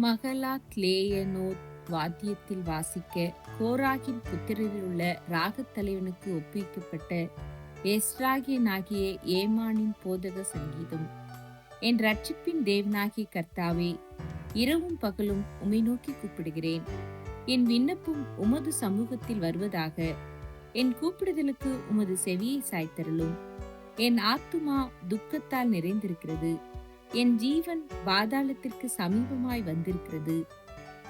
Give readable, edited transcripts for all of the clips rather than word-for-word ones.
மகலாத்லேயனோத் வாத்தியத்தில் வாசிக்க கோராகின் புத்திரரிலுள்ள ராகத் தலைவனுக்கு ஒப்புவிக்கப்பட்ட எஸ்ராகியனாகிய ஏமானின் போதக சங்கீதம். என் ரட்சிப்பின் தேவனாகிய கர்த்தாவே, இரவும் பகலும் உம்மை நோக்கி கூப்பிடுகிறேன். என் விண்ணப்பம் உமது சமூகத்தில் வருவதாக. என் கூப்பிடுதலுக்கு உமது செவியை சாய்த்தருளும். என் ஆத்துமா துக்கத்தால் நிறைந்திருக்கிறது. என் ஜீவன் பாதாளத்திற்கு சமீபமாய் வந்திருக்கிறது.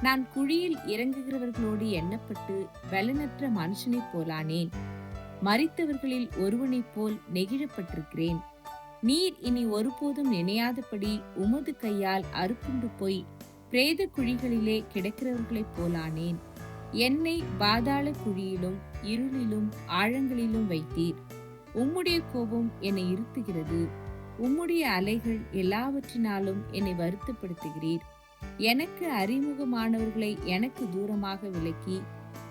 நான் குழியில் இறங்குகிறவர்களோடு எண்ணப்பட்டு பலனற்ற மனுஷனைப் போலானேன். மரித்தவர்களில் ஒருவனைப் போல் நெகிழப்பட்டிருக்கிறேன். நீர் இனி ஒருபோதும் நினையாதபடி உமது கையால் அறுப்புண்டு போய் பிரேத குழிகளிலே கிடக்கிறவர்களைப் போலானேன். என்னை பாதாள குழியிலும் இருளிலும் ஆழங்களிலும் வைத்தீர். உம்முடைய கோபம் என்னை இருத்துகிறது. உம்முடைய அலைகள் எல்லாவற்றினாலும் என்னை வருத்தப்படுத்துகிறீர். எனக்கு அறிமுகமானவர்களை எனக்கு தூரமாக விலக்கி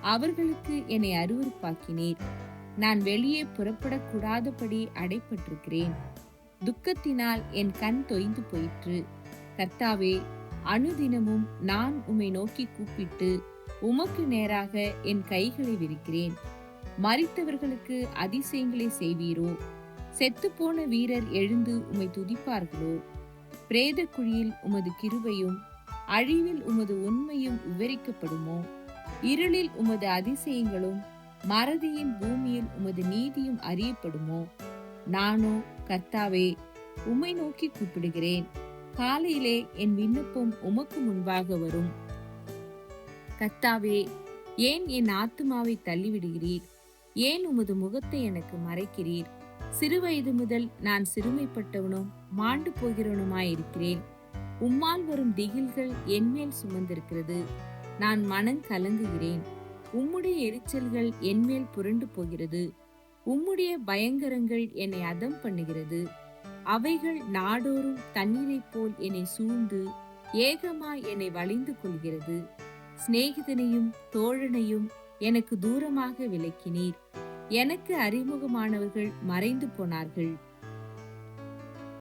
அவர்களுக்கு என்னை அருவருப்பாக்கினீர். நான் வெளியே புறப்படக்கூடாதபடி அடைப்பட்டிருக்கிறேன். துக்கத்தினால் என் கண் தொய்ந்து போயிற்று. கர்த்தாவே, அனுதினமும் நான் உம்மை நோக்கி கூப்பிட்டு உமக்கு நேராக என் கைகளை விரிக்கிறேன். மரித்தவர்களுக்கு அதிசயங்களை செய்வீரோ? செத்துப்போன வீரர் எழுந்து உம்மை துதிப்பார்களோ? பிரேத குழியில் உமது கிருபையும் அழிவில் உமது உண்மையும் விவரிக்கப்படுமோ? இருளில் உமது அதிசயங்களும் மறதியின் பூமியில் உமது நீதியும் அறியப்படுமோ? நானோ கர்த்தாவே, உம்மை நோக்கி கூப்பிடுகிறேன். காலையிலே என் விண்ணப்பம் உமக்கு முன்பாக வரும். கர்த்தாவே, ஏன் என் ஆத்துமாவை தள்ளிவிடுகிறீர்? ஏன் உமது முகத்தை எனக்கு மறைக்கிறீர்? சிறுவயது முதல் நான் சிறுமைப்பட்டவனும் மாண்டு போகிறவனுமாயிருக்கிறேன். உம்மால் வரும் திகில்கள் என்மேல் சுமந்திருக்கிறது. நான் மனம் கலங்குகிறேன். உம்முடைய எரிச்சல்கள் என்மேல் புரண்டு போகிறது. உம்முடைய பயங்கரங்கள் என்னை அதம் பண்ணுகிறது. அவைகள் நாடோறும் தண்ணீரைப் போல் என்னை சூழ்ந்து ஏகமாய் என்னை வளைந்து கொள்கிறது. சிநேகிதனையும் தோழனையும் எனக்கு தூரமாக விலக்கினீர். எனக்கு அறிமுகமானவர்கள் மறைந்து போனார்கள்.